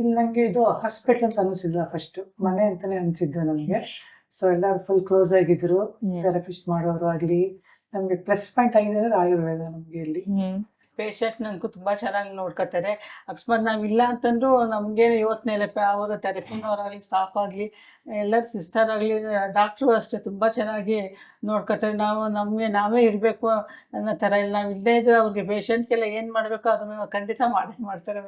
ಇಲ್ಲಿ ನಂಗೆ ಇದು ಹಾಸ್ಪಿಟಲ್ ಅಂತ ಅನಿಸಿಲ್ಲ, ಫಸ್ಟ್ ಮನೆ ಅಂತಾನೆ ಅನ್ಸಿದ್ದು ನಮ್ಗೆ. ಸೊ ಎಲ್ಲರೂ ಫುಲ್ ಕ್ಲೋಸ್ ಆಗಿದ್ರು, ಥೆರಪಿಸ್ಟ್ ಮಾಡೋರು ಆಗ್ಲಿ. ನಮ್ಗೆ ಪ್ಲಸ್ ಪಾಯಿಂಟ್ ಆಗಿದೆ ಅಂದ್ರೆ ಆಯುರ್ವೇದ ನಮ್ಗೆ ಇಲ್ಲಿ. ಪೇಷಂಟ್ ನನಗೂ ತುಂಬ ಚೆನ್ನಾಗಿ ನೋಡ್ಕೊತಾರೆ. ಅಕಸ್ಮಾತ್ ನಾವಿಲ್ಲ ಅಂತಂದ್ರು ನಮಗೆ ಯೋಚನೆ ಇಲ್ಲ. ಅವರು ಥೆರಪಿನವರಾಗಲಿ, ಸ್ಟಾಫ್ ಆಗಲಿ, ಎಲ್ಲರೂ ಸಿಸ್ಟರ್ ಆಗಲಿ, ಡಾಕ್ಟ್ರು ಅಷ್ಟೇ ತುಂಬ ಚೆನ್ನಾಗಿ ನೋಡ್ಕೊತಾರೆ. ನಾವು ನಮಗೆ ನಾವೇ ಇರಬೇಕು ಅನ್ನೋ ಥರ ಇಲ್ಲ. ನಾವು ಇಲ್ಲದೇ ಇದ್ರೆ ಅವ್ರಿಗೆ ಪೇಷಂಟ್ಗೆಲ್ಲ ಏನು ಮಾಡಬೇಕೋ ಅದನ್ನು ಖಂಡಿತ ಮಾಡ್ತಾರೆ.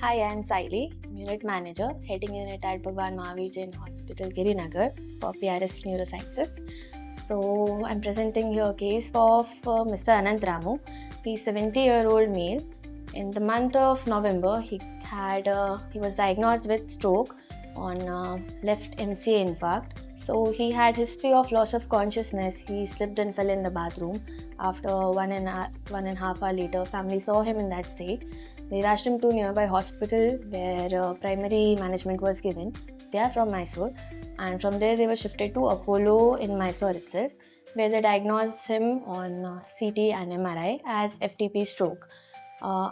Hi, I am Saili, Unit Manager, Heading Unit at Bhagwan Mahavir Jain Hospital, Girinagar, for PRS Neurosciences. So, I'm presenting here a case of Mr. Anant Ramu. He's a 70-year-old male. In the month of November, he was diagnosed with stroke on left MCA infarct. So, he had history of loss of consciousness. He slipped and fell in the bathroom. After one and a half hour later, family saw him in that state. They rushed him to nearby hospital where primary management was given. They are from Mysore, and from there they were shifted to Apollo in Mysore itself, where they diagnosed him on CT and MRI as FTP stroke.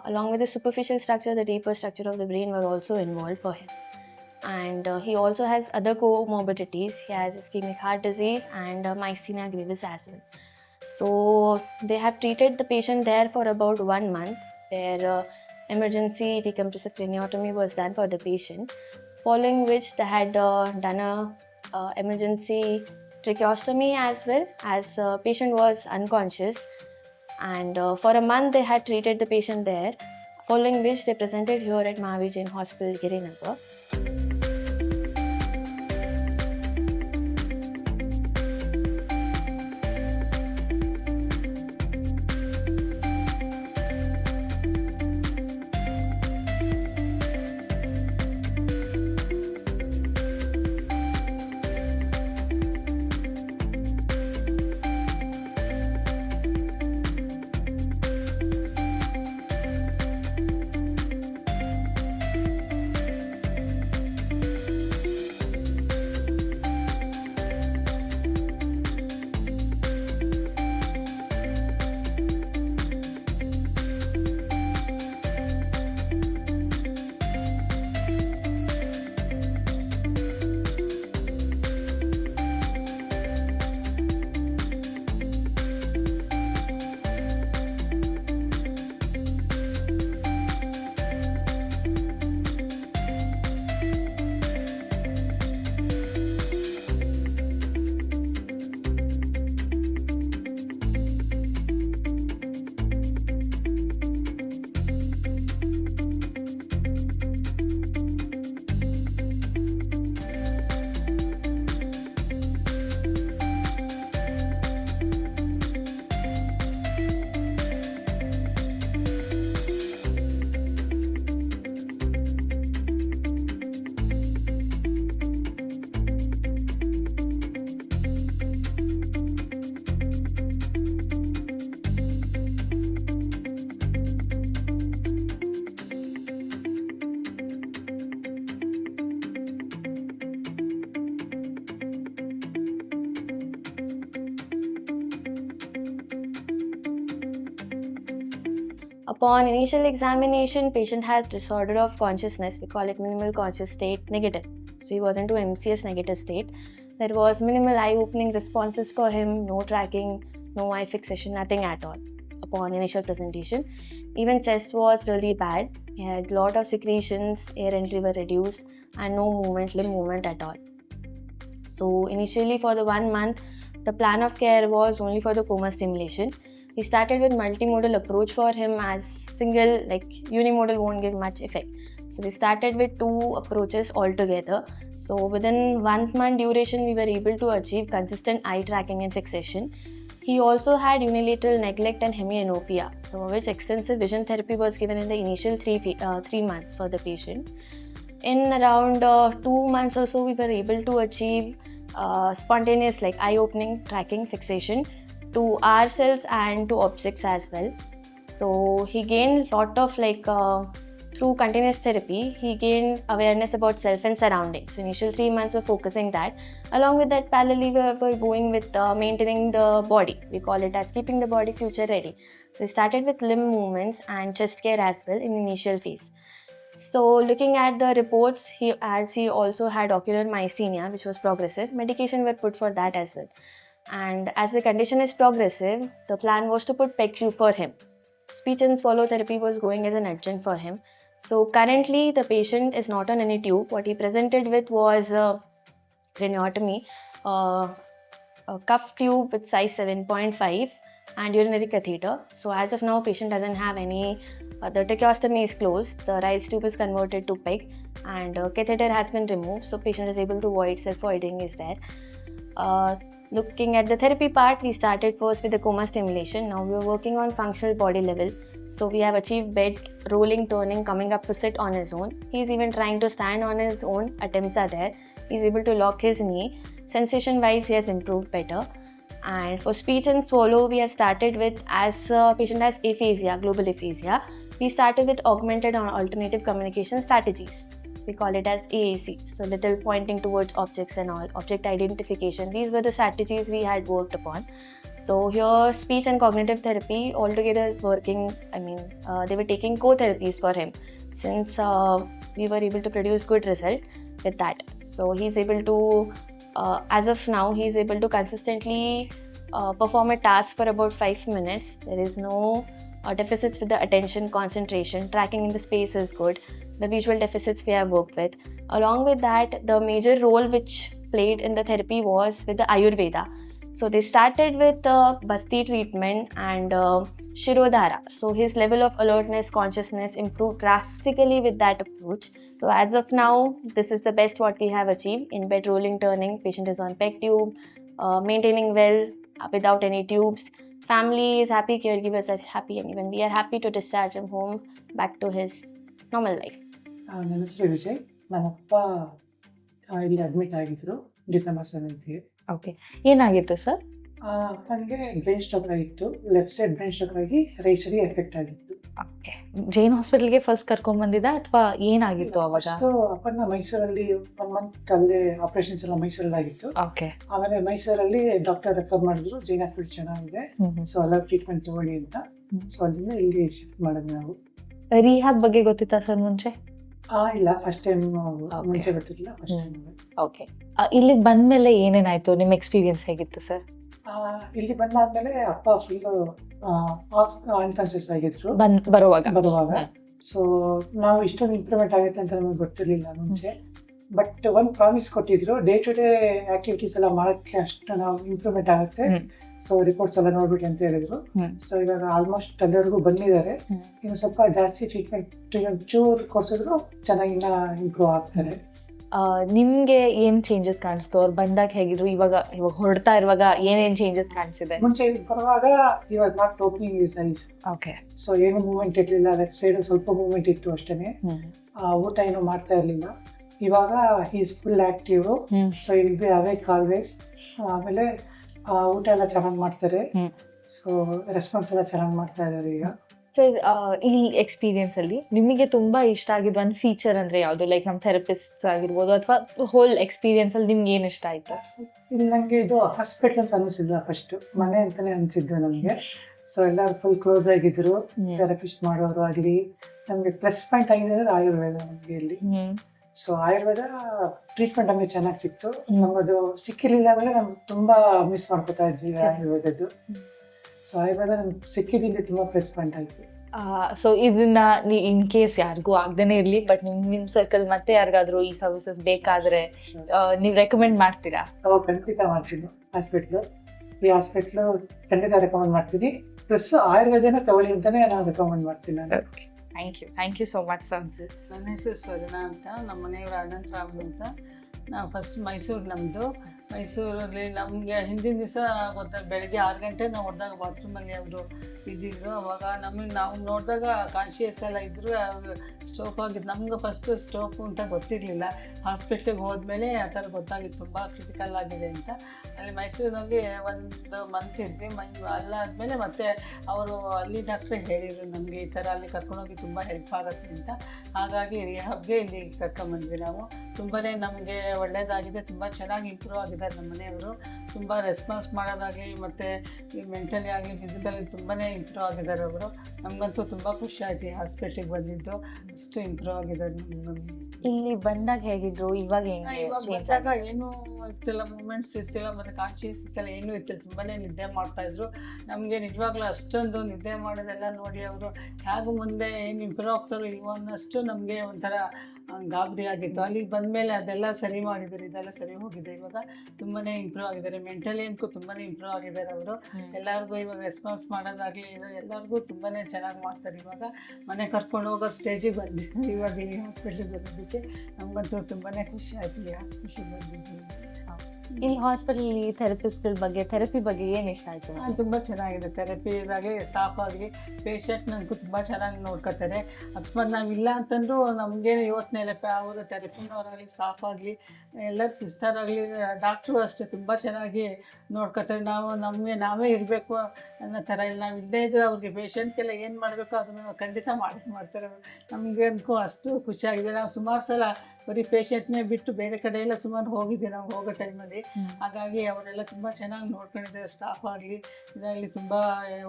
Along with the superficial structure, the deeper structure of the brain were also involved for him. And he also has other comorbidities. He has ischemic heart disease and myasthenia gravis as well. So they have treated the patient there for about 1 month, where emergency decompressive craniotomy was done for the patient, following which they had done a emergency tracheostomy as well, as patient was unconscious. And for a month they had treated the patient there, following which they presented here at Mahavir Jain Hospital, Girinagar. Upon initial examination, patient has disorder of consciousness. We call it minimal conscious state negative. So he was into MCS negative state. There was minimal eye-opening responses for him, no tracking, no eye fixation, nothing at all upon initial presentation. Even chest was really bad. He had lot of secretions, air entry were reduced, and no movement, limb movement at all. So initially for the 1 month, the plan of care was only for the coma stimulation. We started with multimodal approach for him, as single, like unimodal won't give much effect. So we started with 2 approaches altogether. So within 1 month duration, we were able to achieve consistent eye tracking and fixation. He also had unilateral neglect and hemianopia, so which extensive vision therapy was given in the initial 3 months for the patient. In around 2 months or so, we were able to achieve spontaneous, like eye-opening, tracking, fixation to ourselves and to objects as well. So he gained lot of through continuous therapy, he gained awareness about self and surroundings. So initial 3 months were focusing that. Along with that, parallelly we were going with maintaining the body. We call it as keeping the body future ready. So we started with limb movements and chest care as well in initial phase. So looking at the reports, he also had ocular myasthenia, which was progressive. Medication were put for that as well. And as the condition is progressive, the plan was to put PEG tube for him. Speech and swallow therapy was going as an adjunct for him. So currently the patient is not on any tube. What he presented with was craniotomy, a cuff tube with size 7.5 and urinary catheter. So as of now, patient doesn't have any, the tracheostomy is closed, the right tube is converted to PEG, and catheter has been removed, so patient is able to void, self-voiding is there. Looking at the therapy part, we started first with the coma stimulation. Now we are working on functional body level. So we have achieved bed, rolling, turning, coming up to sit on his own. He is even trying to stand on his own, attempts are there. He is able to lock his knee. Sensation wise, he has improved better. And for speech and swallow, we have started with, as patient has aphasia, global aphasia, we started with augmented or alternative communication strategies. So we call it as AAC. So little pointing towards objects and all, object identification. These were the strategies we had worked upon. So here, speech and cognitive therapy altogether working. They were taking co-therapies for him, since we were able to produce good result with that. So he's able to, as of now, he's able to consistently perform a task for about 5 minutes. There is no deficits with the attention, concentration, tracking in the space is good. The visual deficits we have worked with. Along with that, the major role which played in the therapy was with the Ayurveda. So they started with Basti treatment and Shirodhara. So his level of alertness, consciousness improved drastically with that approach. So as of now, this is the best what we have achieved. In bed, rolling, turning, patient is on PEG tube, maintaining well without any tubes. Family is happy, caregivers are happy, and even we are happy to discharge him home back to his normal life. ನನ್ನ ಹೆಸರು ವಿಜಯ್. ನಮ್ಮಪ್ಪ ಇಲ್ಲಿ admit ಆಗಿದ್ರು December 7th. Okay, ಏನಾಗಿತ್ತು sir? ನನಗೆ brain stroke ಆಗಿತ್ತು. Left side brain stroke ಆಗಿ right ಸೈಡ್ಗೆ ಎಫೆಕ್ಟ್ ಆಗಿತ್ತು. ಓಕೆ, ಜೈನ್ ಹಾಸ್ಪಿಟಲ್ಗೆ ಫಸ್ಟ್ ಕರ್ಕೊಂಡ್ಬಂದಿದ್ದ ಅಥವಾ ಏನಾಗಿತ್ತು ಅವಾಗ? ಅಪ್ಪನ ಮೈಸೂರಲ್ಲಿ 1 month ಅಲ್ಲೇ ಆಪರೇಷನ್ಸ್ ಎಲ್ಲ ಮೈಸೂರಲ್ಲಿ ಆಗಿತ್ತು. ಓಕೆ, ಆಮೇಲೆ ಮೈಸೂರಲ್ಲಿ ಡಾಕ್ಟರ್ ರೆಫರ್ ಮಾಡಿದ್ರು, ಜೈನ್ ಹಾಸ್ಪಿಟಲ್ ಚೆನ್ನಾಗಿದೆ, ಸೊ ಎಲ್ಲ ಟ್ರೀಟ್ಮೆಂಟ್ ತಗೊಳ್ಳಿ ಅಂತ. ಸೊ ಅಲ್ಲಿಂದ ಇಲ್ಲಿ ಶಿಫ್ಟ್ ಮಾಡಿದ್ವಿ ನಾವು. ರಿಹ್ಯಾಬ್ ಬಗ್ಗೆ ಗೊತ್ತಿತ್ತಾ ಸರ್ ಮುಂಚೆ? ಇಲ್ಲ, ಫಸ್ಟ್ ಟೈಮ್, ಮುಂಚೆ ಗೊತ್ತಿರಲಿಲ್ಲ, ಫಸ್ಟ್ ಟೈಮ್. ಓಕೆ, ಇಲ್ಲಿಗೆ ಬಂದ್ಮೇಲೆ ಏನೇನಾಯ್ತು? ನಿಮ್ಮ ಎಕ್ಸ್ಪೀರಿಯನ್ಸ್ ಹೇಗಿತ್ತು ಸರ್? ಇಲ್ಲಿ ಬಂದಾದ್ಮೇಲೆ ಅಪ್ಪ ಫುಲ್ಲು ಅನ್ಕಾನ್ಸಿಯಸ್ ಆಗಿದ್ರು ಬರುವಾಗ. ಸೊ ನಾವು ಇಷ್ಟೊಂದು ಇಂಪ್ರೂವ್ಮೆಂಟ್ ಆಗುತ್ತೆ ಅಂತ ನಮಗೆ ಗೊತ್ತಿರಲಿಲ್ಲ ಮುಂಚೆ. ಬಟ್ ಒಂದು ಪ್ರಾಮಿಸ್ ಕೊಟ್ಟಿದ್ರು, ಡೇ ಟು ಡೇ ಆಕ್ಟಿವಿಟೀಸ್ ಎಲ್ಲ ಮಾಡೋಕ್ಕೆ ಅಷ್ಟು ನಾವು ಇಂಪ್ರೂವ್ಮೆಂಟ್ ಆಗುತ್ತೆ, ಸೊ ರಿಪೋರ್ಟ್ಸ್ ಎಲ್ಲ ನೋಡ್ಬಿಟ್ಟು ಅಂತ ಹೇಳಿದ್ರು. ಸೊ ಇವಾಗ ಆಲ್ಮೋಸ್ಟ್ ಎಲ್ಲರಿಗೂ ಬಂದಿದ್ದಾರೆ. ಇನ್ನು ಸ್ವಲ್ಪ ಜಾಸ್ತಿ ಟ್ರೀಟ್ಮೆಂಟ್ ಚೂರು ಕೊಡ್ಸಿದ್ರು ಚೆನ್ನಾಗಿ ಇನ್ನ ಇಂಪ್ರೂವ್ ಆಗ್ತಾರೆ. ನಿಮ್ಗೆ ಏನ್ ಚೇಂಜಸ್ ಕಾಣಿಸ್ತು? ಅವ್ರು ಬಂದಾಗ ಹೇಗಿದ್ರು? ಇವಾಗ ಹೊರಡ್ತಾ ಇರುವಾಗ ಏನೇನ್ ಚೇಂಜಸ್ ಕಾಣಿಸಿದೆ? ಮುಂಚೆ ಬರುವಾಗ ಇವಾಗ not opening is ice. Okay, so ಏನು ಮೂವ್ಮೆಂಟ್ ಇರಲಿಲ್ಲ, ಲೆಫ್ಟ್ ಸೈಡ್ ಸ್ವಲ್ಪ ಮೂವ್ಮೆಂಟ್ ಇತ್ತು ಅಷ್ಟೇ. ಊಟ ಏನು ಮಾಡ್ತಾ ಇರಲಿಲ್ಲ. ಇವಾಗ ಈಸ್ ಫುಲ್ ಆಕ್ಟಿವ್, ಸೊ ಇಲ್ ಬಿ ಅವೇಕ್ ಆಲ್ವೇಸ್. ಆಮೇಲೆ ಊಟ ಎಲ್ಲ ಚೆನ್ನಾಗಿ ಮಾಡ್ತಾರೆ, ಸೊ ರೆಸ್ಪಾನ್ಸ್ ಎಲ್ಲ ಚೆನ್ನಾಗಿ ಮಾಡ್ತಾ ಇದ್ದಾರೆ ಈಗ. ಸರ್, ಈ ಎಕ್ಸ್ಪೀರಿಯನ್ಸ್ ಅಲ್ಲಿ ನಿಮಗೆ ತುಂಬಾ ಇಷ್ಟ ಆಗಿದ್ದು ಒಂದು ಫೀಚರ್ ಅಂದ್ರೆ ಯಾವುದು? ಲೈಕ್ ನಮ್ಮ ಥೆರಪಿಸ್ಟ್ ಆಗಿರ್ಬೋದು ಅಥವಾ ಹೋಲ್ ಎಕ್ಸ್ಪೀರಿಯನ್ಸ್ ಅಲ್ಲಿ ನಿಮ್ಗೆ ಏನು ಇಷ್ಟ ಆಯ್ತು? ಇಲ್ಲಿ ನನಗೆ ಇದು ಹಾಸ್ಪಿಟಲ್ ಅಂತ ಅನಿಸಿಲ್ಲ, ಫಸ್ಟ್ ಮನೆ ಅಂತಾನೆ ಅನಿಸಿದ್ದು ನಮಗೆ. ಸೊ ಎಲ್ಲರೂ ಫುಲ್ ಕ್ಲೋಸ್ ಆಗಿದ್ರು, ಥೆರಪಿಸ್ಟ್ ಮಾಡೋರು ಆಗಲಿ. ನಮಗೆ ಪ್ಲಸ್ ಪಾಯಿಂಟ್ ಆಗಿದೆ ಅಂದರೆ ಆಯುರ್ವೇದ ನಮಗೆ ಇಲ್ಲಿ. ಸೊ ಆಯುರ್ವೇದ ಟ್ರೀಟ್ಮೆಂಟ್ ನಮಗೆ ಚೆನ್ನಾಗಿ ಸಿಕ್ತು. ನಮ್ಮದು ಸಿಕ್ಕಿರಲಿಲ್ಲ ಅಂದರೆ ನಮ್ಗೆ ತುಂಬ ಮಿಸ್ ಮಾಡ್ಕೊತಾ ಇದ್ವಿ ಆಯುರ್ವೇದದ್ದು. ಸೊ ಆಯುರ್ವೇದ ನಮ್ಗೆ ಸಿಕ್ಕಿದ್ದಿಂದ ತುಂಬ ಪ್ಲಸ್ ಪಾಯಿಂಟ್ ಆಯಿತು. ಸೊ ಇದನ್ನ ಇನ್ ಕೇಸ್ ಯಾರಿಗೂ ಆಗ್ದೇನೆ ಇರ್ಲಿ, ಬಟ್ ನಿಮ್ಮ ಸರ್ಕಲ್ ಮತ್ತೆ ಯಾರಿಗಾದ್ರೂ ಈ ಸರ್ವಿಸಸ್ ಬೇಕಾದ್ರೆ ನೀವು ರೆಕಮೆಂಡ್ ಮಾಡ್ತೀರಾ? ಖಂಡಿತ ಮಾಡ್ತೀನಿ. ಈ ಹಾಸ್ಪಿಟ್ಲು ಖಂಡಿತ ರೆಕಮೆಂಡ್ ಮಾಡ್ತೀನಿ. ಪ್ಲಸ್ ಆಯುರ್ವೇದನ ತಗೊಳ್ಳಿ ಅಂತಾನೆ ನಾನು ರೆಕಮೆಂಡ್ ಮಾಡ್ತೀನಿ. ನಾನು thank you so much sir. ನನ್ನ ಹೆಸರು ಸ್ವರ್ಣ ಅಂತ, ನಮ್ಮ ಮನೆಯವರು ಅನಂತ ರಾಮು ಅಂತ. ನಾವು ಫಸ್ಟ್ ನಮ್ಮದು ಮೈಸೂರಲ್ಲಿ ನಮಗೆ ಹಿಂದಿನ ದಿವಸ ಬೆಳಗ್ಗೆ 6 ಗಂಟೆ ನಾವು ಹೊಡೆದಾಗ ಬಾತ್ರೂಮಲ್ಲಿ ಅವರು ಇದ್ದಿದ್ರು. ಅವಾಗ ನಾವು ನೋಡಿದಾಗ ಕಾನ್ಶಿಯಸ್ ಎಲ್ಲ ಇದ್ದರು. ಸ್ಟ್ರೋಕ್ ಆಗಿದ್ದು ನಮ್ಗೆ ಫಸ್ಟು ಸ್ಟ್ರೋಕ್ ಅಂತ ಗೊತ್ತಿರಲಿಲ್ಲ. ಹಾಸ್ಪಿಟ್ಲಿಗೆ ಹೋದ್ಮೇಲೆ ಆ ಥರ ಗೊತ್ತಾಗಿತ್ತು ತುಂಬ ಕ್ರಿಟಿಕಲ್ ಆಗಿದೆ ಅಂತ. ಅಲ್ಲಿ ಮೈಸೂರಿನಲ್ಲಿ 1 ಮಂತ್ ಇದ್ವಿ. ಅಲ್ಲಾದಮೇಲೆ ಮತ್ತೆ ಅವರು ಅಲ್ಲಿ ಡಾಕ್ಟ್ರಿಗೆ ಹೇಳಿದರು ನಮಗೆ ಈ ಥರ ಅಲ್ಲಿ ಕರ್ಕೊಂಡೋಗಿ ತುಂಬ ಹೆಲ್ಪ್ ಆಗುತ್ತೆ ಅಂತ. ಹಾಗಾಗಿ ರಿಹ್ಯಾಬ್ಗೆ ಇಲ್ಲಿ ಕರ್ಕೊಂಬಂದ್ವಿ ನಾವು. ತುಂಬಾ ನಮಗೆ ಒಳ್ಳೆಯದಾಗಿದೆ, ತುಂಬ ಚೆನ್ನಾಗಿ ಇಂಪ್ರೂವ್ ಆಗಿದೆ ಆಗಿದ್ದಾರೆ ನಮ್ಮ ಮನೆಯವರು. ತುಂಬ ರೆಸ್ಪಾನ್ಸ್ ಮಾಡೋದಾಗಲಿ ಮತ್ತು ಈ ಮೆಂಟಲಿ ಆಗಲಿ ಫಿಸಿಕಲಿ ತುಂಬಾ ಇಂಪ್ರೂವ್ ಆಗಿದ್ದಾರೆ ಅವರು. ನಮಗಂತೂ ತುಂಬ ಖುಷಿ ಆಯ್ತು ಈ ಹಾಸ್ಪಿಟ್ಲಿಗೆ ಬಂದಿದ್ದು, ಅಷ್ಟು ಇಂಪ್ರೂವ್ ಆಗಿದ್ದಾರೆ ನಮಗೆ. ಇಲ್ಲಿ ಬಂದಾಗ ಹೇಗಿದ್ರು, ಇವಾಗ ಹೆಂಗೆ ಇವಾಗ change ಬಂದಾಗ ಏನೂ ಇರ್ತಿಲ್ಲ, ಮೂಮೆಂಟ್ಸ್ ಇರ್ತಿಲ್ಲ ಮತ್ತು ಕಾನ್ಶಿಯಸ್ ಇರ್ತಿಲ್ಲ, ಏನೂ ಇರ್ತಿಲ್ಲ, ತುಂಬಾ ನಿದ್ದೆ ಮಾಡ್ತಾಯಿದ್ರು. ನಮಗೆ ನಿಜವಾಗ್ಲೂ ಅಷ್ಟೊಂದು ನಿದ್ದೆ ಮಾಡೋದೆಲ್ಲ ನೋಡಿ ಅವರು ಹೇಗೂ ಮುಂದೆ ಏನು ಇಂಪ್ರೂವ್ ಆಗ್ತಾರೋ ಇಲ್ವೋ ಅನ್ನೋಷ್ಟು ನಮಗೆ ಒಂಥರ ಗಾಬರಿ ಆಗಿತ್ತು. ಅಲ್ಲಿಗೆ ಬಂದಮೇಲೆ ಅದೆಲ್ಲ ಸರಿ ಮಾಡಿದ್ದಾರೆ, ಇದೆಲ್ಲ ಸರಿ ಹೋಗಿದೆ. ಇವಾಗ ತುಂಬಾ ಇಂಪ್ರೂವ್ ಆಗಿದ್ದಾರೆ, ಮೆಂಟಲಿ ಅಂತೂ ತುಂಬಾ ಇಂಪ್ರೂವ್ ಆಗಿದ್ದಾರೆ ಅವರು. ಎಲ್ಲರಿಗೂ ಇವಾಗ ರೆಸ್ಪಾನ್ಸ್ ಮಾಡೋದಾಗಲಿ ಎಲ್ಲರಿಗೂ ತುಂಬಾ ಚೆನ್ನಾಗಿ ಮಾಡ್ತಾರೆ. ಇವಾಗ ಮನೆ ಕರ್ಕೊಂಡು ಹೋಗೋ ಸ್ಟೇಜಿಗೆ ಬಂದಿದ್ದು ಇವಾಗ ಈ ಹಾಸ್ಪಿಟ್ಲಿಗೆ ಬರೋದಕ್ಕೆ ನಮಗಂತೂ ತುಂಬಾ ಖುಷಿ ಆಯ್ತು ಈ ಹಾಸ್ಪಿಟ್ಲಿಗೆ ಬಂದಿದ್ದು. ಇಲ್ಲಿ ಹಾಸ್ಪಿಟಲ್ ಥೆರಪಿ ಬಗ್ಗೆ ಏನ್ ಇಷ್ಟ ಆಯ್ತು? ತುಂಬ ಚೆನ್ನಾಗಿದೆ ಥೆರಪಿ ಆಗಲಿ, ಸ್ಟಾಫ್ ಆಗಲಿ, ಪೇಷಂಟ್ ನನಗೂ ತುಂಬ ಚೆನ್ನಾಗಿ ನೋಡ್ಕೊತಾರೆ. ಅಕಸ್ಮಾತ್ ನಾವಿಲ್ಲ ಅಂತಂದ್ರೂ ನಮಗೇನು ಯೋಚನೆ ಇಲ್ಲ, ಅವರು ಥೆರಪಿನವರಾಗಲಿ, ಸ್ಟಾಫ್ ಆಗಲಿ, ಎಲ್ಲರ ಸಿಸ್ಟರ್ ಆಗಲಿ, ಡಾಕ್ಟ್ರು ಅಷ್ಟೇ ತುಂಬ ಚೆನ್ನಾಗಿ ನೋಡ್ಕೊತಾರೆ. ನಮಗೆ ನಾವೇ ಇರಬೇಕು ಅನ್ನೋ ಥರ ಇಲ್ಲ. ನಾವು ಇಲ್ಲದೇ ಇದ್ದರೆ ಅವ್ರಿಗೆ ಪೇಷಂಟ್ಗೆಲ್ಲ ಏನು ಮಾಡಬೇಕು ಅದನ್ನು ಖಂಡಿತ ಮಾಡ್ತಾರೆ. ನಮಗೆ ಅನ್ಕೋ ಅಷ್ಟು ಖುಷಿಯಾಗಿದೆ. ನಾವು ಸುಮಾರು ಸಲ ಬರೀ ಪೇಷಂಟ್ನೇ ಬಿಟ್ಟು ಬೇರೆ ಕಡೆ ಎಲ್ಲ ಸುಮಾರು ಹೋಗಿದ್ದೀವಿ ನಾವು ಹೋಗೋ ಟೈಮಲ್ಲಿ. ಹಾಗಾಗಿ ಅವರೆಲ್ಲ ತುಂಬ ಚೆನ್ನಾಗಿ ನೋಡ್ಕೊಂಡಿದ್ದಾರೆ, ಸ್ಟಾಫ್ ಆಗಲಿ ಇದರಲ್ಲಿ. ತುಂಬ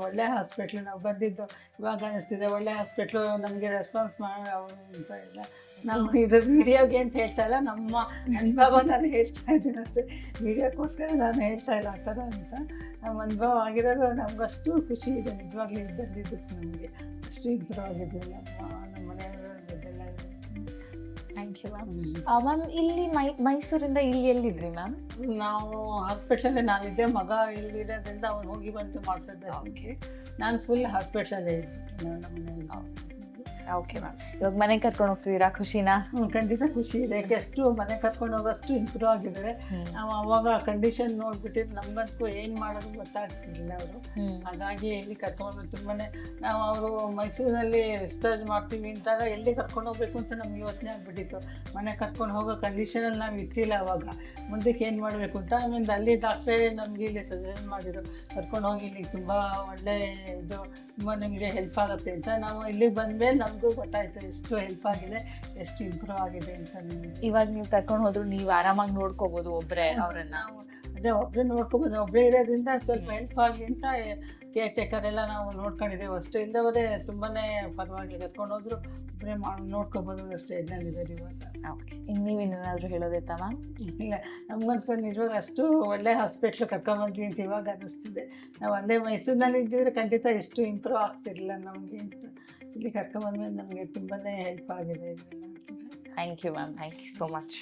ಒಳ್ಳೆ ಹಾಸ್ಪಿಟ್ಲು ನಾವು ಬಂದಿದ್ದು ಇವಾಗ ಅನ್ನಿಸ್ತಿದೆ, ಒಳ್ಳೆ ಹಾಸ್ಪಿಟ್ಲು. ನಮಗೆ ರೆಸ್ಪಾನ್ಸ್ ಮಾಡಿ ಅವರು ಅಂತ ಇಲ್ಲ. ನಾವು ಇದು ವೀಡಿಯೋಗೆ ಅಂತ ಹೇಳ್ತಾ ಇಲ್ಲ, ನಮ್ಮ ಅನುಭವ ನಾನು ಹೇಳ್ತಾ ಇದ್ದೀನಿ ಅಷ್ಟೇ, ವೀಡಿಯೋಕ್ಕೋಸ್ಕರ ನಾನು ಹೇಳ್ತಾ ಇಲ್ಲ ಆ ಥರ ಅಂತ. ನಮ್ಮ ಅನುಭವ ಆಗಿರೋದು ನಮಗಷ್ಟು ಖುಷಿ ಇದೆ ನಿಜವಾಗ್ಲೂ ಇದು ಬಂದಿದ್ದಕ್ಕೆ. ನಮಗೆ ಅಷ್ಟು ಇಂಪ್ರೂವ್ ಆಗಿದೆ ನಮ್ಮ ಮನೆಯವರ ಇದೆಲ್ಲ. Thank you ma'am. ಇಲ್ಲಿ ಮೈಸೂರಿಂದ ಇಲ್ಲಿ ಎಲ್ಲಿದ್ರಿ ಮ್ಯಾಮ್? ನಾವು ಹಾಸ್ಪಿಟ್ಲಲ್ಲೇ ನಾನಿದ್ದೆ, ಮಗ ಇಲ್ಲಿರೋದ್ರಿಂದ ಅವ್ನು ಹೋಗಿ ಬಂದು ಮಾಡ್ತಿದ್ದೆ. ಓಕೆ, ನಾನು ಫುಲ್ ಹಾಸ್ಪಿಟ್ಲಲ್ಲೇ ಇದ್ದೆ ನಮ್ಮ ಮನೆಯಲ್ಲಿ. Okay ma'am. ಇವಾಗ ಮನೆಗೆ ಕರ್ಕೊಂಡು ಹೋಗ್ತಿದ್ದೀರಾ, ಖುಷಿನಾ? ಖಂಡಿತ ಖುಷಿ ಇದೆ. ಅಷ್ಟು ಮನೆ ಕರ್ಕೊಂಡು ಹೋಗೋಷ್ಟು ಇಂಪ್ರೂವ್ ಆಗಿದ್ದಾರೆ. ನಾವು ಅವಾಗ ಕಂಡೀಷನ್ ನೋಡ್ಬಿಟ್ಟಿದ್ದು ನಮ್ಗಂತೂ ಏನು ಮಾಡೋದು ಗೊತ್ತಾಗ್ತಿರ್ಲಿಲ್ಲ ಅವರು. ಹಾಗಾಗಿ ಎಲ್ಲಿ ಕರ್ಕೊಂಡು ತುಂಬಾನೇ ನಾವು ಅವರು ಮೈಸೂರಿನಲ್ಲಿ ರಿಸರ್ಚ್ ಮಾಡ್ತೀವಿ ಅಂತಾಗ ಎಲ್ಲಿ ಕರ್ಕೊಂಡು ಹೋಗ್ಬೇಕು ಅಂತ ನಮ್ಗೆ ಯೋಚನೆ ಆಗ್ಬಿಟ್ಟಿತ್ತು. ಮನೆ ಕರ್ಕೊಂಡು ಹೋಗೋ ಕಂಡೀಷನಲ್ಲಿ ನಾವು ಇರ್ತಿಲ್ಲ ಅವಾಗ, ಮುಂದಕ್ಕೆ ಏನು ಮಾಡಬೇಕು ಅಂತ. ಆಮೇಲೆ ಅಲ್ಲಿ ಡಾಕ್ಟ್ರೇ ನಮಗೆ ಇಲ್ಲಿ ಸಜೆಷನ್ ಮಾಡಿದ್ರು, ಕರ್ಕೊಂಡು ಹೋಗಿ ಇಲ್ಲಿಗೆ ತುಂಬ ಒಳ್ಳೆ ಇದು, ತುಂಬ ನಿಮಗೆ ಹೆಲ್ಪ್ ಆಗುತ್ತೆ ಅಂತ. ನಾವು ಇಲ್ಲಿಗೆ ಬಂದಮೇಲೆ ನಮಗೂ ಗೊತ್ತಾಯ್ತು ಎಷ್ಟು ಹೆಲ್ಪ್ ಆಗಿದೆ, ಎಷ್ಟು ಇಂಪ್ರೂವ್ ಆಗಿದೆ ಅಂತ. ಇವಾಗ ನೀವು ಕರ್ಕೊಂಡು ಹೋದ್ರು ನೀವು ಆರಾಮಾಗಿ ನೋಡ್ಕೋಬಹುದು ಒಬ್ರೆ ಅವ್ರನ್ನ? ನಾವು ಅದೇ ಒಬ್ಬರೇ ನೋಡ್ಕೊಬೋದು, ಒಬ್ಬರೇ ಇರೋದ್ರಿಂದ ಸ್ವಲ್ಪ ಹೆಲ್ಪ್ ಆಗಲಿ ಅಂತ ಕೇರ್ ಟೇಕರ್ ಎಲ್ಲ ನಾವು ನೋಡ್ಕೊಂಡಿದ್ದೇವೆ ಅಷ್ಟು. ಇಲ್ಲದವರೇ ತುಂಬಾ ಪರವಾಗಿ ಕರ್ಕೊಂಡು ಹೋದ್ರು ಒಬ್ಬರೇ ನೋಡ್ಕೊಬೋದು ಸ್ಟೇಜ್ನಲ್ಲಿದ್ದಾರೆ ಇವಾಗ. ಓಕೆ, ಇನ್ನು ನೀವೇನಾದರೂ ಹೇಳೋದೈತಾ ಮ್ಯಾಮ್? ಇಲ್ಲ, ನಮ್ಗಂತ ನಿಜವಾಗ ಅಷ್ಟು ಒಳ್ಳೆ ಹಾಸ್ಪಿಟ್ಲು ಕರ್ಕೊಂಬಂದ್ವಿ ಅಂತ ಇವಾಗ ಅನ್ನಿಸ್ತಿದೆ. ನಾವು ಅಲ್ಲೇ ಮೈಸೂರಿನಲ್ಲಿ ಇದ್ದಿದ್ರೆ ಖಂಡಿತ ಎಷ್ಟು ಇಂಪ್ರೂವ್ ಆಗ್ತಿರಲಿಲ್ಲ ನಮಗೆ ಅಂತ. ಇಲ್ಲಿ ಕರ್ಕೊಂಬಂದ್ಮೇಲೆ ನಮಗೆ ತುಂಬಾ ಹೆಲ್ಪ್ ಆಗಿದೆ. Thank you ma'am, thank you so much.